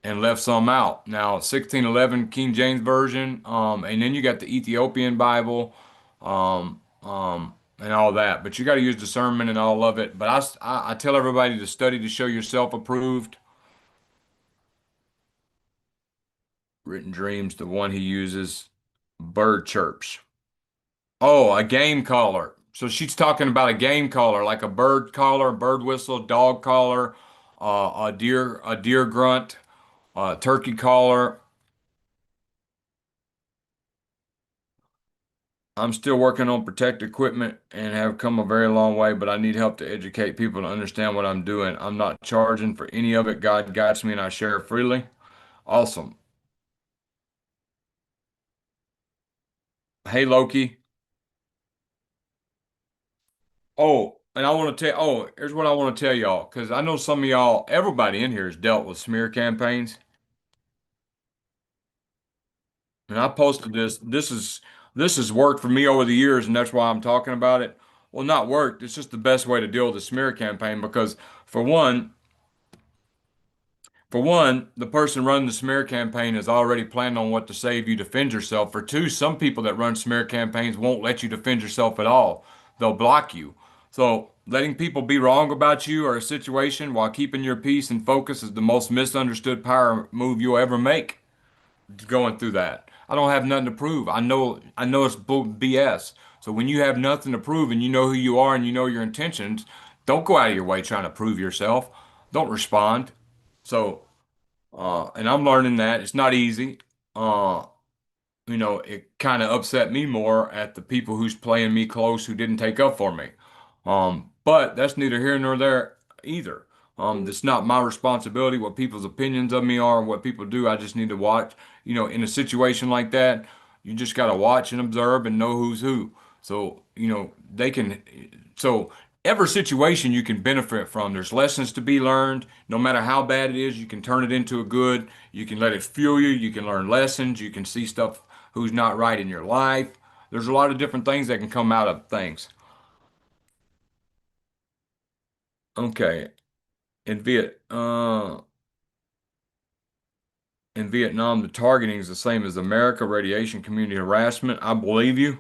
S1: and left some out. Now, 1611 King James Version, and then you got the Ethiopian Bible, and all that. But you got to use discernment and all of it. But I tell everybody to study to show yourself approved. Written Dreams, the one he uses. Bird chirps. Oh, a game caller. So she's talking about a game caller, like a bird caller, bird whistle, dog caller, a deer grunt, turkey caller. I'm still working on protective equipment and have come a very long way, but I need help to educate people to understand what I'm doing. I'm not charging for any of it. God guides me and I share it freely. Awesome. Hey, Loki. Oh, and I want to tell, oh, here's what I want to tell y'all, because I know some of y'all, everybody in here has dealt with smear campaigns. And I posted this. This has worked for me over the years, and that's why I'm talking about it. Well, not worked. It's just the best way to deal with a smear campaign because for one, the person running the smear campaign is already planning on what to say if you defend yourself. For two, some people that run smear campaigns won't let you defend yourself at all. They'll block you. So letting people be wrong about you or a situation while keeping your peace and focus is the most misunderstood power move you'll ever make. Going through that. I don't have nothing to prove. I know it's BS. So when you have nothing to prove and you know who you are and you know your intentions, don't go out of your way trying to prove yourself. Don't respond. So, and I'm learning that it's not easy. Uh, it kind of upset me more at the people who's playing me close who didn't take up for me. But that's neither here nor there either. It's not my responsibility what people's opinions of me are, what people do. I just need to watch. In a situation like that, you just got to watch and observe and know who's who. So, they can, so every situation you can benefit from. There's lessons to be learned. No matter how bad it is, you can turn it into a good. You can let it fuel you. You can learn lessons. You can see stuff who's not right in your life. There's a lot of different things that can come out of things. Okay. In in Vietnam, the targeting is the same as America, radiation community harassment. I believe you,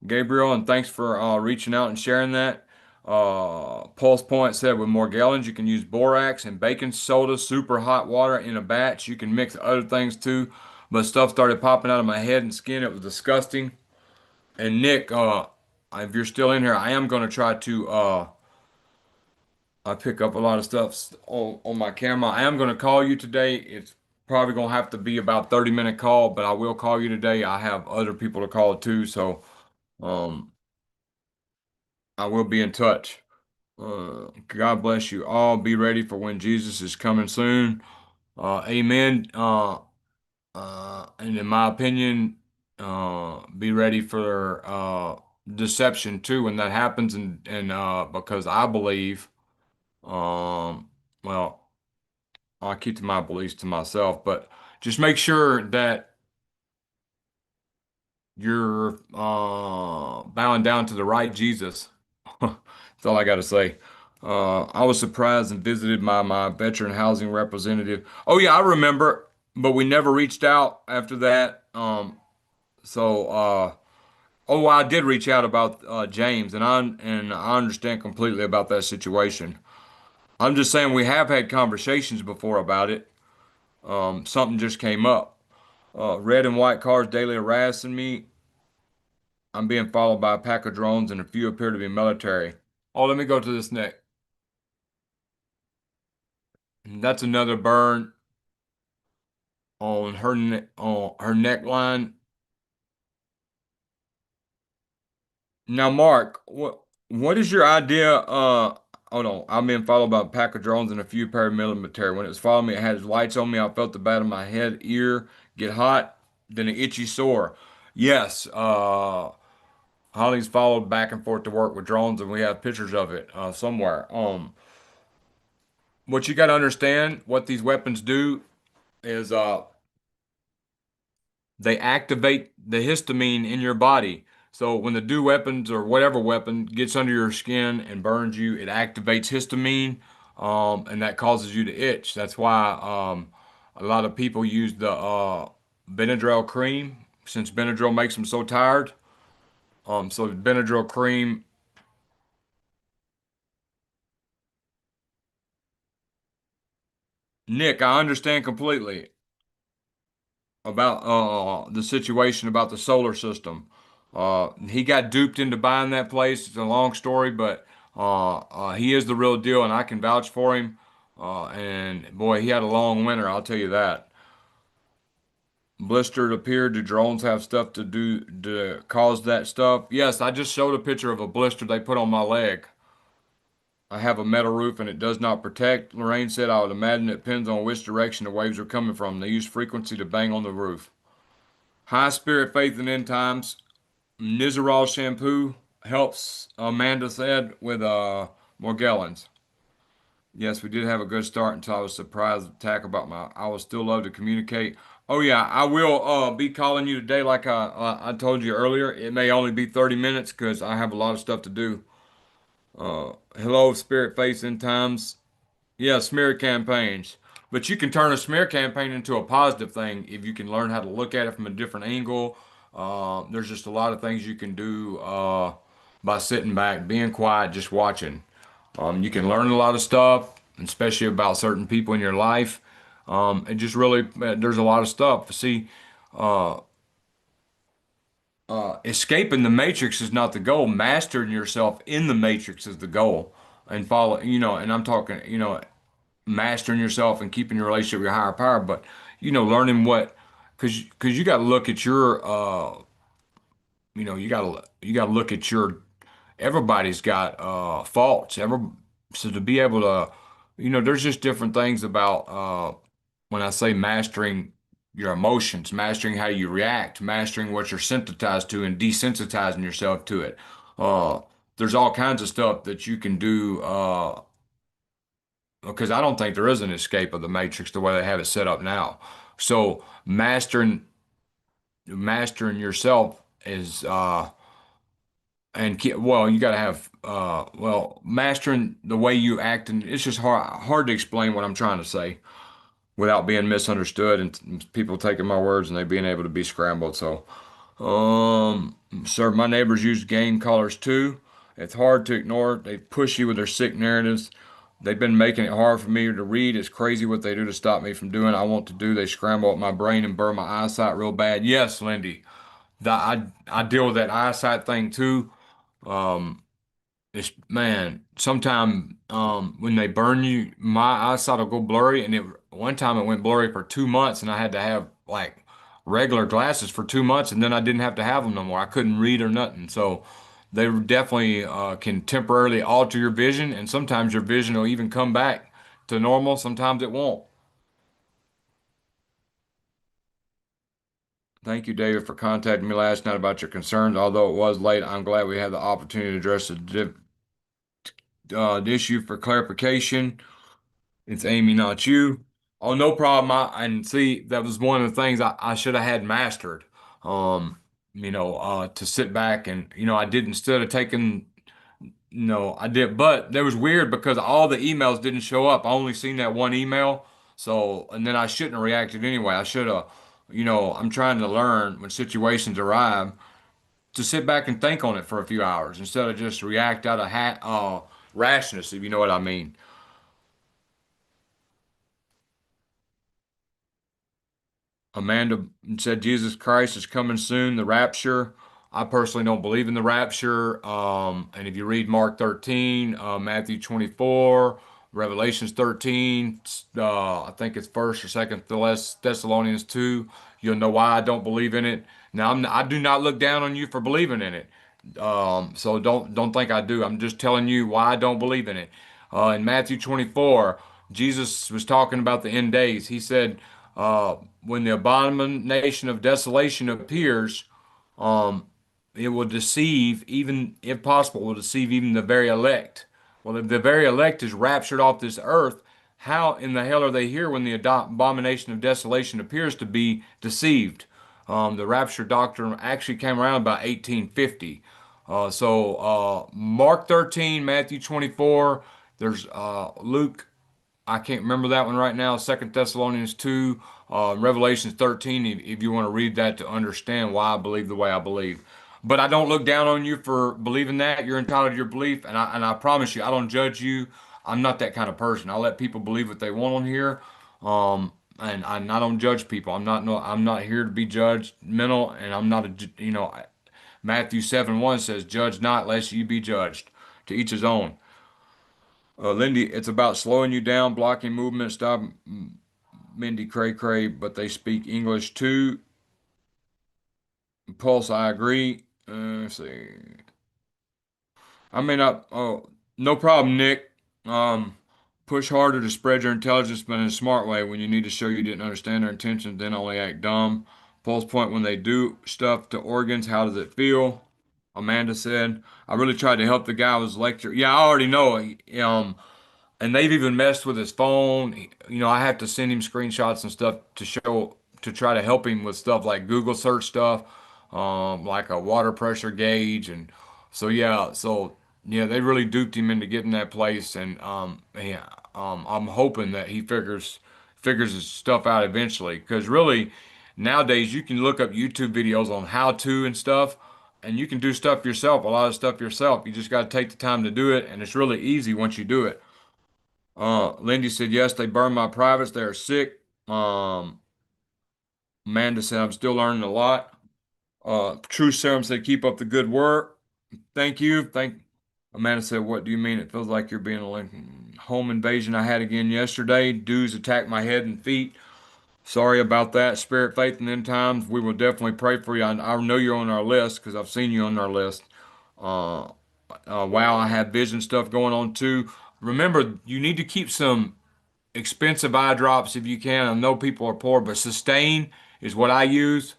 S1: Gabriel, and thanks for reaching out and sharing that. Pulse Point said with more gallons, you can use borax and baking soda, super hot water in a batch. You can mix other things too, but stuff started popping out of my head and skin. It was disgusting. And Nick, if you're still in here, I am going to try to I pick up a lot of stuff on my camera. I am going to call you today. It's probably going to have to be about 30-minute call, but I will call you today. I have other people to call too, so um, I will be in touch. God bless you all. Be ready for when Jesus is coming soon. Amen. And in my opinion, be ready for deception too when that happens, and because I believe, well. I keep to my beliefs to myself, but just make sure that you're bowing down to the right Jesus. That's all I got to say. I was surprised and visited my veteran housing representative. Oh yeah, I remember, but we never reached out after that. Oh, I did reach out about James, and I understand completely about that situation. I'm just saying we have had conversations before about it. Something just came up. Red and white cars daily harassing me. I'm being followed by a pack of drones, and a few appear to be military. Oh, let me go to this neck. That's another burn on her neckline. Now, Mark, what is your idea? Hold on. I'm being followed by a pack of drones and a few paramilitary. When it was following me, it had its lights on me. I felt the back of my head, ear get hot, then an itchy sore. Yes. Holly's followed back and forth to work with drones, and we have pictures of it somewhere. What you got to understand, what these weapons do is they activate the histamine in your body. So when the do weapons or whatever weapon gets under your skin and burns you, it activates histamine, and that causes you to itch. That's why a lot of people use the Benadryl cream, since Benadryl makes them so tired. So Benadryl cream. Nick, I understand completely. about the situation about the solar system. He got duped into buying that place. It's a long story, but he is the real deal, and I can vouch for him. And boy, he had a long winter, I'll tell you that. Blistered appeared. Do drones have stuff to do to cause that stuff? Yes, I just showed a picture of a blister they put on my leg. I have a metal roof and it does not protect. Lorraine said, I would imagine it depends on which direction the waves are coming from. They use frequency to bang on the roof. High spirit, faith, and end times. Nizoral shampoo helps, Amanda said, with Morgellons. Yes, we did have a good start until I was surprised attack about my. I would still love to communicate. Oh yeah, I will be calling you today, like I told you earlier. It may only be 30 minutes because I have a lot of stuff to do. Hello, Spirit Face in Times. Yeah, smear campaigns. But you can turn a smear campaign into a positive thing if you can learn how to look at it from a different angle. There's just a lot of things you can do by sitting back, being quiet, just watching. You can learn a lot of stuff, especially about certain people in your life. And just really, there's a lot of stuff. See, escaping the matrix is not the goal. Mastering yourself in the matrix is the goal. And follow, and I'm talking, mastering yourself and keeping your relationship with your higher power, but learning what, because you got to look at your, you got to look at your. Everybody's got faults. So to be able to, there's just different things about when I say mastering your emotions, mastering how you react, mastering what you're sensitized to, and desensitizing yourself to it. Uh, there's all kinds of stuff that you can do. Because I don't think there is an escape of the matrix the way they have it set up now. So mastering yourself is well, you got to have mastering the way you act, and it's just hard to explain what I'm trying to say without being misunderstood and people taking my words and they being able to be scrambled. So sir, my neighbors use game colors too. It's hard to ignore. They push you with their sick narratives. They've been making it hard for me to read. It's crazy what they do to stop me from doing what I want to do. They scramble up my brain and burn my eyesight real bad. Yes, Lindy, I deal with that eyesight thing too. Um, it's man, sometime when they burn you, my eyesight will go blurry, and one time it went blurry for 2 months, and I had to have like regular glasses for 2 months, and then I didn't have to have them no more. I couldn't read or nothing. So they definitely can temporarily alter your vision, and sometimes your vision will even come back to normal. Sometimes it won't. Thank you, David, for contacting me last night about your concerns. Although it was late, I'm glad we had the opportunity to address the issue for clarification. It's Amy, not you. Oh, no problem. And see, that was one of the things I should have had mastered. To sit back and, I did instead of taking, I did, but that was weird because all the emails didn't show up. I only seen that one email. So, and then I shouldn't have reacted anyway. I should have, I'm trying to learn when situations arrive to sit back and think on it for a few hours instead of just react out of rashness, if you know what I mean. Amanda said Jesus Christ is coming soon, the rapture. I personally don't believe in the rapture. And if you read Mark 13, Matthew 24, Revelations 13, I think it's first or second Thessalonians 2, you'll know why I don't believe in it. Now, I do not look down on you for believing in it. So don't think I do. I'm just telling you why I don't believe in it. In Matthew 24, Jesus was talking about the end days. He said, when the abomination of desolation appears, um, it will deceive, even if possible, will deceive even the very elect. Well, if the very elect is raptured off this earth, how in the hell are they here when the abomination of desolation appears to be deceived? The rapture doctrine actually came around about 1850. Mark 13, Matthew 24, there's Luke, I can't remember that one right now. Second Thessalonians 2, Revelations 13, if you want to read that to understand why I believe the way I believe. But I don't look down on you for believing that. You're entitled to your belief, and I promise you, I don't judge you. I'm not that kind of person. I let people believe what they want on here. and I don't judge people. I'm not here to be judged mental, and I'm not Matthew 7:1 says, "Judge not, lest you be judged." To each his own. Lindy, it's about slowing you down, blocking movement. Stop, Mindy Cray Cray, but they speak English too. Pulse, I agree. Let's see. I may not. Oh, no problem, Nick. Um, Push harder to spread your intelligence, but in a smart way. When you need to show you didn't understand their intentions, then only act dumb. Pulse point when they do stuff to organs. How does it feel? Amanda said. I really tried to help the guy who was lecture. Yeah, I already know. And they've even messed with his phone. You know, I have to send him screenshots and stuff to show to try to help him with stuff like Google search stuff, like a water pressure gauge, and so yeah, they really duped him into getting that place, and yeah, I'm hoping that he figures his stuff out eventually, because really nowadays you can look up YouTube videos on how to and stuff. And you can do stuff yourself, a lot of stuff yourself. You just got to take the time to do it, and it's really easy once you do it. Lindy said, yes, they burned my privates. They are sick. Amanda said, I'm still learning a lot. True Serum said, keep up the good work. Thank you. Amanda said, what do you mean? It feels like you're being a home invasion I had again yesterday. Dudes attacked my head and feet. Sorry about that. Spirit, faith, and end times. We will definitely pray for you. I know you're on our list because I've seen you on our list. Uh, wow, I have vision stuff going on too. Remember, you need to keep some expensive eye drops if you can. I know people are poor, but Sustain is what I use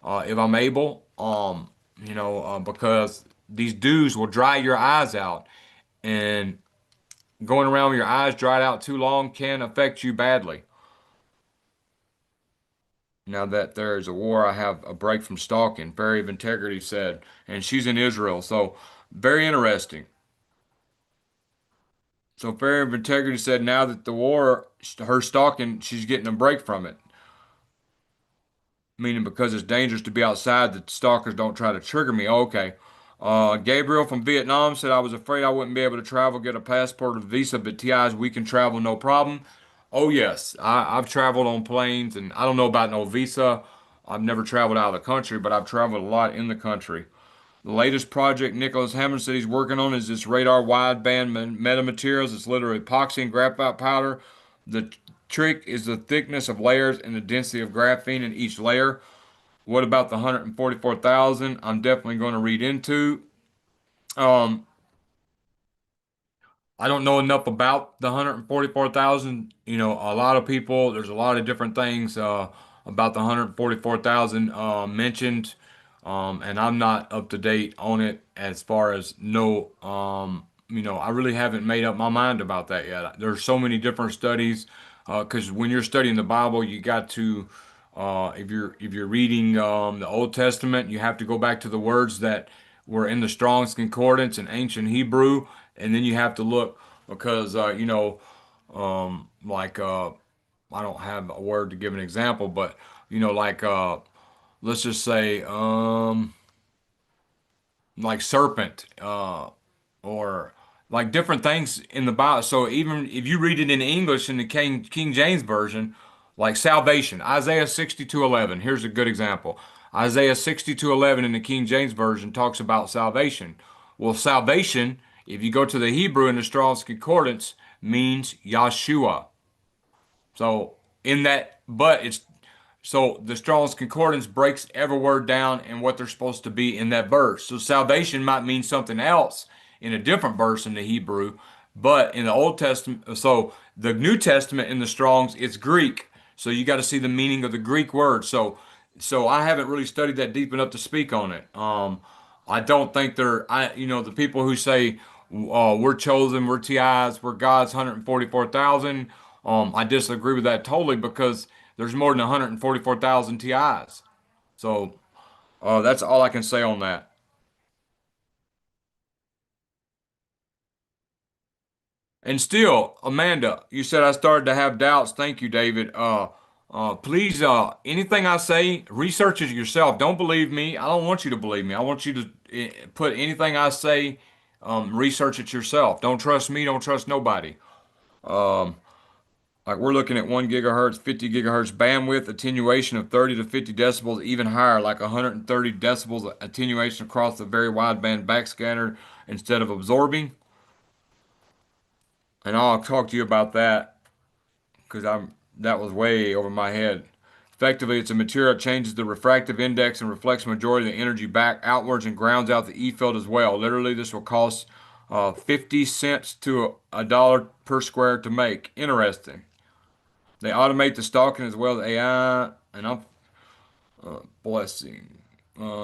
S1: if I'm able. Because these dews will dry your eyes out, and going around with your eyes dried out too long can affect you badly. Now that there is a war, I have a break from stalking. Fairy of Integrity said, and she's in Israel, so very interesting. So Fairy of Integrity said, now that the war, her stalking, she's getting a break from it. Meaning because it's dangerous to be outside, the stalkers don't try to trigger me. Okay. Gabriel from Vietnam said, I was afraid I wouldn't be able to travel, get a passport or visa, but TIs, we can travel no problem. Oh, yes. I've traveled on planes, and I don't know about no visa. I've never traveled out of the country, but I've traveled a lot in the country. The latest project Nicholas Hammond said he's working on is this radar wideband metamaterials. It's literally epoxy and graphite powder. The trick is the thickness of layers and the density of graphene in each layer. What about the 144,000? I'm definitely going to read into. Um, I don't know enough about the 144,000. You know, a lot of people, there's a lot of different things about the 144,000 mentioned, and I'm not up to date on it as far as I really haven't made up my mind about that yet. There's so many different studies, because when you're studying the Bible, you got to, if you're reading the Old Testament, you have to go back to the words that were in the Strong's Concordance in ancient Hebrew, and then you have to look because like I don't have a word to give an example, but like let's just say like serpent or like different things in the Bible. So even if you read it in English in the King James version, like salvation, Isaiah 62:11. Here's a good example. Isaiah 62:11 in the King James version talks about salvation. Well, salvation, if you go to the Hebrew in the Strong's Concordance, means Yahshua. So in that, but it's so the Strong's Concordance breaks every word down and what they're supposed to be in that verse. So salvation might mean something else in a different verse in the Hebrew, but in the Old Testament, so the New Testament in the Strong's, it's Greek. So you got to see the meaning of the Greek word. So I haven't really studied that deep enough to speak on it. I don't think the people who say we're chosen, we're TIs, we're God's 144,000. I disagree with that totally because there's more than 144,000 TIs. So that's all I can say on that. And still, Amanda, you said I started to have doubts. Thank you, David. Please, anything I say, research it yourself. Don't believe me. I don't want you to believe me. I want you to put anything I say, research it yourself. Don't trust me. Don't trust nobody. Like we're looking at 1 gigahertz, 50 gigahertz bandwidth, attenuation of 30 to 50 decibels, even higher, like 130 decibels attenuation across the very wideband backscatter instead of absorbing. And I'll talk to you about that because I'm that was way over my head. Effectively, it's a material that changes the refractive index and reflects majority of the energy back outwards and grounds out the E field as well. Literally, this will cost 50 cents to a dollar per square to make. Interesting. They automate the stalking as well as AI, and I'm blessing.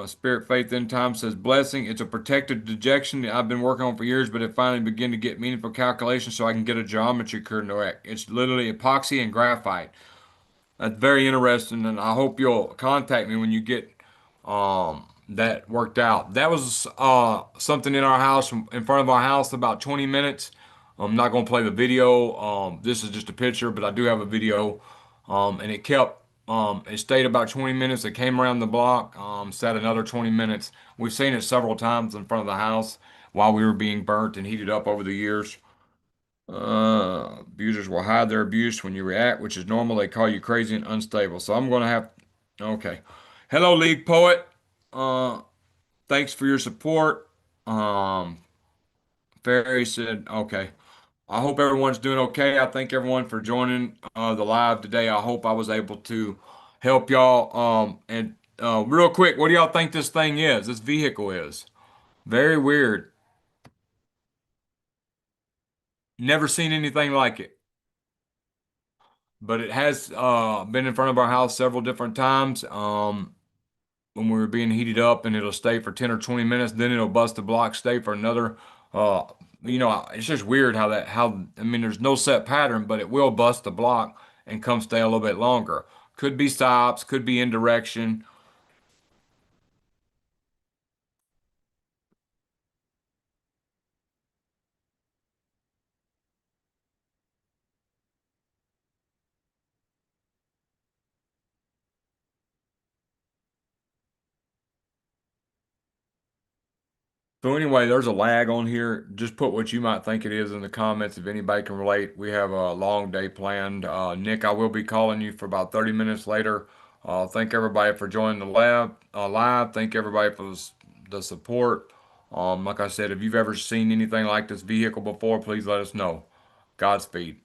S1: Spirit Faith End Time says blessing. It's a protected dejection that I've been working on for years, but it finally began to get meaningful calculations so I can get a geometry correct. It's literally epoxy and graphite. That's very interesting, and I hope you'll contact me when you get that worked out. That was something in our house, in front of our house, about 20 minutes. I'm not going to play the video. This is just a picture, but I do have a video. And it stayed about 20 minutes. It came around the block, sat another 20 minutes. We've seen it several times in front of the house while we were being burnt and heated up over the years. Abusers will hide their abuse when you react, which is normal. They call you crazy and unstable. So I'm going to have, okay. Hello, League Poet. Uh, Thanks for your support. Um, Ferry said, okay. I hope everyone's doing okay. I thank everyone for joining the live today. I hope I was able to help y'all. And real quick, what do y'all think this thing is? This vehicle is very weird. Never seen anything like it. But it has been in front of our house several different times when we were being heated up, and it'll stay for 10 or 20 minutes. Then it'll bust the block, stay for another. Uh, it's just weird I mean, there's no set pattern, but it will bust the block and come stay a little bit longer. Could be stops, could be indirection. So anyway, there's a lag on here. Just put what you might think it is in the comments if anybody can relate. We have a long day planned. Nick, I will be calling you for about 30 minutes later. Thank everybody for joining the live. Thank everybody for the support. Like I said, if you've ever seen anything like this vehicle before, please let us know. Godspeed.